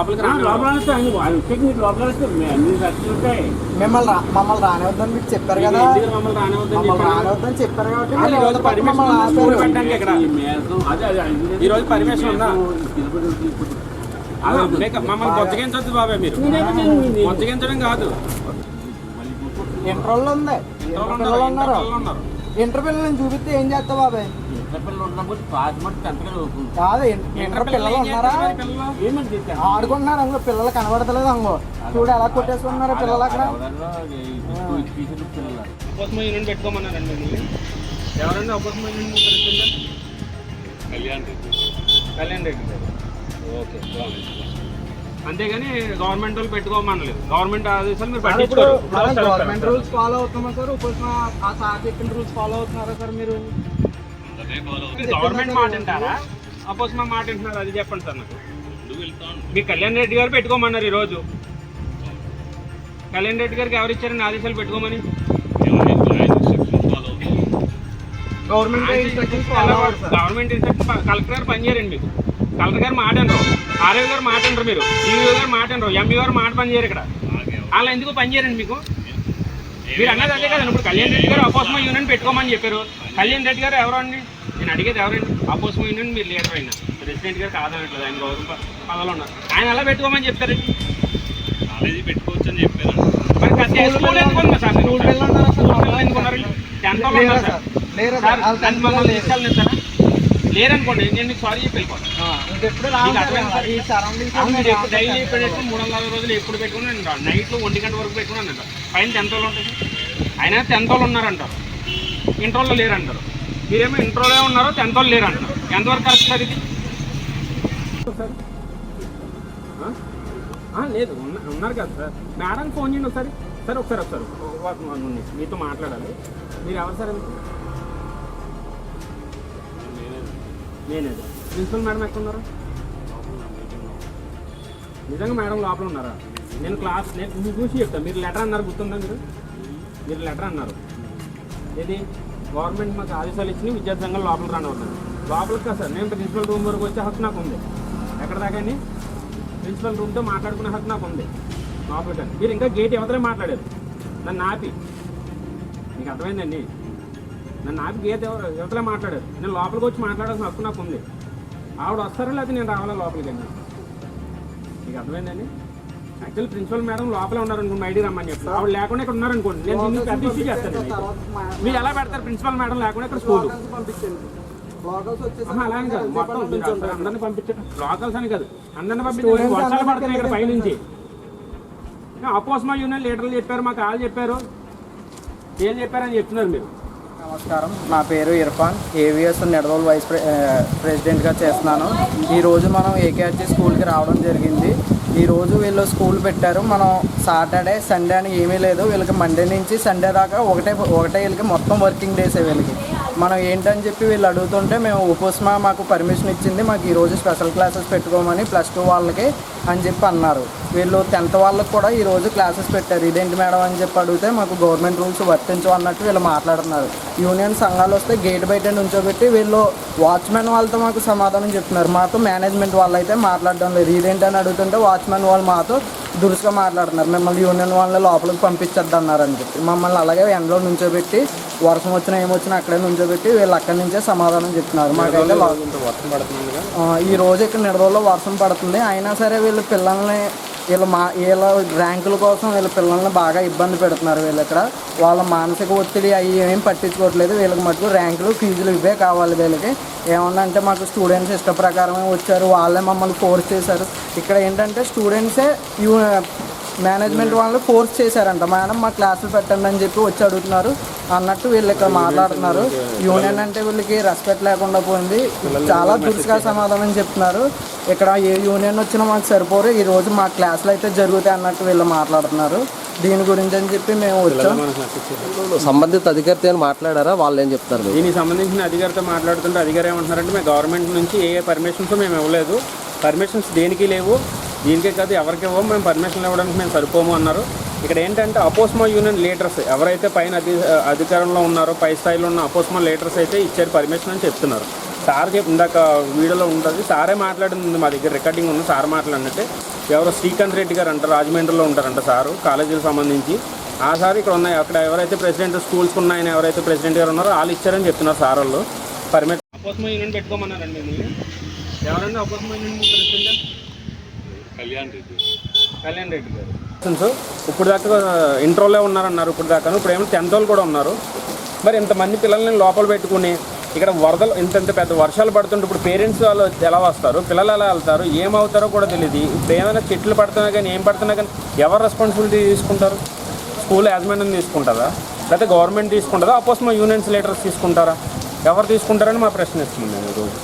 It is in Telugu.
లోపలికి మమ్మల్ని రానివద్దని మీకు చెప్పారు కదా, మమ్మల్ని రానివద్దని చెప్పారు కాబట్టి ఈ రోజు పర్మిషన్ ఉందా? మమ్మల్ని బొచ్చగించొద్దు బాబాయ్, మీరు బొచ్చగించడం కాదు. ఇంటర్వ్యూలో ఉంది, ఇంటర్వ్యూలో ఉన్నారు. ఇంటర్వ్యూలో నేను చూపిస్తే ఏం చేస్తా బాబాయ్? కాదు, ఇంటర్ పిల్లలు ఉన్నారా? ఆడుకుంటున్నారు అందులో, పిల్లలు కనబడతలేదు అందులో. చూడు ఎలా కొట్టేసుకుంటున్నారు పిల్లలు అక్కడ. యూనియన్ పెట్టుకోమన్నారండి మిమ్మల్ని ఎవరండి? అపోజిషన్ యూనియన్ కళ్యాణ్ రెడ్డి గారు. ఓకే, అంతేగాని గవర్నమెంట్ వాళ్ళు పెట్టుకోమనలేదు. గవర్నమెంట్ ఆదేశాలు మీరు పట్టించుకోరు. గవర్నమెంట్ రూల్స్ ఫాలో అవుతున్నారా సార్? ఆ సార్ చెప్పిన రూల్స్ ఫాలో అవుతున్నారా సార్? మీరు గవర్నమెంట్ మాట వింటారా, అపోజిషన్ మాట వింటున్నారు? అది చెప్పండి సార్ నాకు. మీ కళ్యాణ్ రెడ్డి గారు పెట్టుకోమన్నారు ఈరోజు. కళ్యాణ్ రెడ్డి గారికి ఎవరు ఇచ్చారని ఆదేశాలు పెట్టుకోమని? గవర్నమెంట్ ఇన్స్ట్రక్షన్ కలెక్టర్ గారు పనిచేయరండి. మీకు కలెక్టర్ గారు మాట అనరు, ఆర్ఐ గారు మాట అనరు, మీరు ఈఓ గారు మాట అనరు, ఎంఈ గారు మాట పనిచేయరు. ఇక్కడ అలా ఎందుకు పనిచేయరండి మీకు? మీరు అన్నది అదే కదండి. ఇప్పుడు కళ్యాణ్ రెడ్డి గారు అపోజిషన్ యూనియన్ పెట్టుకోమని చెప్పారు. కళ్యాణ్ రెడ్డి గారు ఎవరు అండి? నేను అడిగేది ఎవరండి? అపోజిషన్ యూనియన్ మీరు లీడర్ అయినా ప్రెసిడెంట్ గారు కాదనట్లేదు, ఆయన గౌరవ పదవులు ఉన్నారు. ఆయన ఎలా పెట్టుకోమని చెప్తారండి? కాలేజీ పెట్టుకోవచ్చు అని చెప్పారు. మరి స్కూల్ ఎందుకున్నారు సార్? స్కూల్ ఎందుకున్నారండి? 10th వాళ్ళు ఉన్నారు సార్. మమ్మల్ని తీసుకెళ్ళలేదు సార్. లేరనుకోండి, నేను మీకు సారీ చెప్పి వెళ్ళిపోతాను. డైలీ పెట్టుకుని 360 రోజులు ఎప్పుడు పెట్టుకుని నేను రాను. నైట్లో 1 గంట వరకు పెట్టుకున్నాను అంటారు. పైన 10th వాళ్ళు ఉంటుంది. అయినా 10th వాళ్ళు ఉన్నారంటారు, ఇంటర్వ్యూలో లేరంటారు. మీరేమో ఇంటర్వ్యూలో ఉన్నారో 10th వాళ్ళు లేరంటారు. ఎంతవరకు కరెక్ట్ సార్ ఇది? లేదు, ఉన్నారు కదా సార్. మేడం ఫోన్ చేయండి ఒకసారి. సార్ ఒకసారి మీతో మాట్లాడాలి. మీరు ఎవరు సార్? నేనే. ప్రిన్సిపల్ మేడం ఎక్కడ ఉన్నారు? నిజంగా మేడం లోపల ఉన్నారా? నేను నేను చూసి చెప్తాను. మీరు లెటర్ అన్నారు, గుర్తుందా? మీరు లెటర్ అన్నారు. ఏది గవర్నమెంట్ మాకు ఆదేశాలు ఇచ్చి విద్యార్థి సంఘం లోపలికి రానివ్వన్నారు. లోపలికి కాదు సార్, నేను ప్రిన్సిపల్ రూమ్ వరకు వచ్చే హక్కు నాకు ఉంది. ఎక్కడ దాకా ప్రిన్సిపల్ రూమ్తో మాట్లాడుకునే హక్కు నాకు ఉంది లోపలికి. మీరు ఇంకా గేట్ ఎవరితో మాట్లాడారు? నన్ను ఆపి, మీకు అర్థమైందండి? నన్ను ఆపి గేట్ ఎవరితో మాట్లాడారు? నేను లోపలికి వచ్చి మాట్లాడాల్సిన హక్కు నాకు ఉంది. ఆవిడ వస్తారా లేకపోతే నేను రావాలా లోపలికి? మీకు అర్థమైందండి? యాక్చువల్ ప్రిన్సిపల్ మేడం లోపల ఉన్నారనుకోండి, ఐడి రమ్మని చెప్తారు. ఆవిడ లేకుండా ఇక్కడ ఉన్నారనుకోండి, నేను దీన్ని పెద్ద ఇష్యూ చేస్తాను. మీరు ఎలా పెడతారు? ప్రిన్సిపల్ మేడం లేకుండా ఇక్కడ స్కూల్ అలానే కాదు, మొత్తం అందరినీ పంపించండి. లోకల్స్ అని కాదు, అందరినీ పంపించండి. వర్షాలు పడుతున్నాయి ఇక్కడ పైనుంచి. అపోజిషన్ యూనియన్ లీడర్లు చెప్పారు, మాకు వాళ్ళు చెప్పారు, ఏం చెప్పారని చెప్తున్నారు మీరు. నమస్కారం, నా పేరు ఇర్ఫాన్. ఏవిఎస్ నిడదవోలు వైస్ ప్రెసిడెంట్గా చేస్తున్నాను. ఈరోజు మనం ఏకేఆర్జీ స్కూల్కి రావడం జరిగింది. ఈరోజు వీళ్ళు స్కూల్ పెట్టారు. మనం సాటర్డే సండే అని ఏమీ లేదు. వీళ్ళకి మండే నుంచి సండే దాకా ఒకటే వీళ్ళకి మొత్తం వర్కింగ్ డేసే వీళ్ళకి. మనం ఏంటని చెప్పి వీళ్ళు అడుగుతుంటే మేము ఉపస్మా మాకు పర్మిషన్ ఇచ్చింది, మాకు ఈరోజు స్పెషల్ క్లాసెస్ పెట్టుకోమని +2 వాళ్ళకి అని చెప్పి అన్నారు. వీళ్ళు 10th వాళ్ళకి కూడా ఈరోజు క్లాసెస్ పెట్టారు. ఇదేంటి మేడం అని చెప్పి అడిగితే మాకు గవర్నమెంట్ రూల్స్ వర్తించవు అన్నట్టు వీళ్ళు మాట్లాడుతున్నారు. యూనియన్ సంఘాలు వస్తే గేట్ బయట నుంచోబెట్టి వీళ్ళు వాచ్మెన్ వాళ్ళతో మాకు సమాధానం చెప్తున్నారు. మాతో మేనేజ్మెంట్ వాళ్ళు అయితే మాట్లాడడం లేదు. ఇదేంటని అడుగుతుంటే వాచ్మెన్ వాళ్ళు మాతో దురుసుగా మాట్లాడుతున్నారు. మిమ్మల్ని యూనియన్ వాళ్ళని లోపలికి పంపించద్దు అన్నారని చెప్పి మమ్మల్ని అలాగే ఎండలో నుంచోబెట్టి వర్షం వచ్చినా ఏమొచ్చినా అక్కడే నుంచోబెట్టి వీళ్ళు అక్కడి నుంచే సమాధానం చెప్తున్నారు. మాకైతే ఈ రోజు ఇక్కడ నిడదవోలులో వర్షం పడుతుంది. అయినా సరే వీళ్ళు పిల్లల్ని వీళ్ళ ర్యాంకుల కోసం వీళ్ళ పిల్లల్ని బాగా ఇబ్బంది పెడుతున్నారు. వీళ్ళు ఇక్కడ వాళ్ళ మానసిక ఒత్తిడి అవి ఏం పట్టించుకోవట్లేదు. వీళ్ళకి మటుకు ర్యాంకులు ఫీజులు ఇవే కావాలి. వీళ్ళకి ఏమన్నా అంటే మాకు స్టూడెంట్స్ ఇష్ట ప్రకారమే వచ్చారు, వాళ్ళే మమ్మల్ని ఫోర్స్ చేశారు. ఇక్కడ ఏంటంటే స్టూడెంట్సే మేనేజ్మెంట్ వాళ్ళని ఫోర్స్ చేశారంట. మేడం మా క్లాసులు పెట్టండి అని చెప్పి వచ్చి అడుగుతున్నారు అన్నట్టు వీళ్ళు ఇక్కడ మాట్లాడుతున్నారు. యూనియన్ అంటే వీళ్ళకి రెస్పెక్ట్ లేకుండా పోయింది. చాలా దురుసుగా సమాధానం చెప్తున్నారు. ఇక్కడ ఏ యూనియన్ వచ్చినా మాకు సరిపోరు, ఈరోజు మా క్లాసులు అయితే జరుగుతాయి అన్నట్టు వీళ్ళు మాట్లాడుతున్నారు. దీని గురించి అని చెప్పి మేము వచ్చాం. సంబంధిత అధికారితో మాట్లాడారా? వాళ్ళు ఏం చెప్తారు? దీనికి సంబంధించిన అధికారితో మాట్లాడుతుంటే అధికారి ఏమంటున్నారంటే మేము గవర్నమెంట్ నుంచి ఏ పర్మిషన్స్ మేము ఇవ్వలేదు, పర్మిషన్స్ దేనికి లేవు, దీనికే కాదు ఎవరికి ఇవ్వము, మేము పర్మిషన్లు ఇవ్వడానికి మేము సరిపోము అన్నారు. ఇక్కడ ఏంటంటే అపోజిషన్ యూనియన్ లీడర్స్ ఎవరైతే పైన అధికారంలో ఉన్నారో, పై స్థాయిలో ఉన్న అపోజిషన్ లీడర్స్ అయితే ఇచ్చారు పర్మిషన్ అని చెప్తున్నారు. సార్ ఇందాక వీడియోలో ఉంటుంది, సారే మాట్లాడింది, మా దగ్గర రికార్డింగ్ ఉంది, సార్ మాట్లాడినట్టే ఎవరో శ్రీకాంత్ రెడ్డి గారు అంట, రాజమండ్రిలో ఉంటారంట సారు, కాలేజీలకు సంబంధించి. ఆ సార్ ఇక్కడ ఉన్నాయి, అక్కడ ఎవరైతే ప్రెసిడెంట్ స్కూల్స్ ఉన్నాయని ఎవరైతే ప్రెసిడెంట్ గారు ఉన్నారో వాళ్ళు ఇచ్చారని చెప్తున్నారు సార్ వాళ్ళు. పర్మిట్ అపోజిషన్ యూనియన్ పెట్టుకోమన్నారండి మిమ్మల్ని. ఎవరండి opposition union president? Kalyan Reddy గారు. ఇప్పుడు దాకా ఇంట్రోలో ఉన్నారన్నారు, ఇప్పుడు దాకా. ఇప్పుడు ఏమో 10th వాళ్ళు కూడా ఉన్నారు. మరి ఇంతమంది పిల్లల్ని లోపల పెట్టుకుని ఇక్కడ వరదలు ఇంత పెద్ద వర్షాలు పడుతుంటే ఇప్పుడు పేరెంట్స్ వాళ్ళు ఎలా వస్తారు, పిల్లలు ఎలా వెళ్తారు, ఏమవుతారో కూడా తెలియదు. ఇప్పుడు ఏమైనా చెట్లు పడుతున్నా కానీ ఏం పడుతున్నా కానీ ఎవరు రెస్పాన్సిబిలిటీ తీసుకుంటారు? స్కూల్ యాజమాన్యం తీసుకుంటుందా, లేకపోతే గవర్నమెంట్ తీసుకుంటుందా, అపోజిషన్ యూనియన్స్ లీడర్స్ తీసుకుంటారా? ఎవరు తీసుకుంటారని మా ప్రశ్న ఇస్తున్నాం మేము ఈరోజు.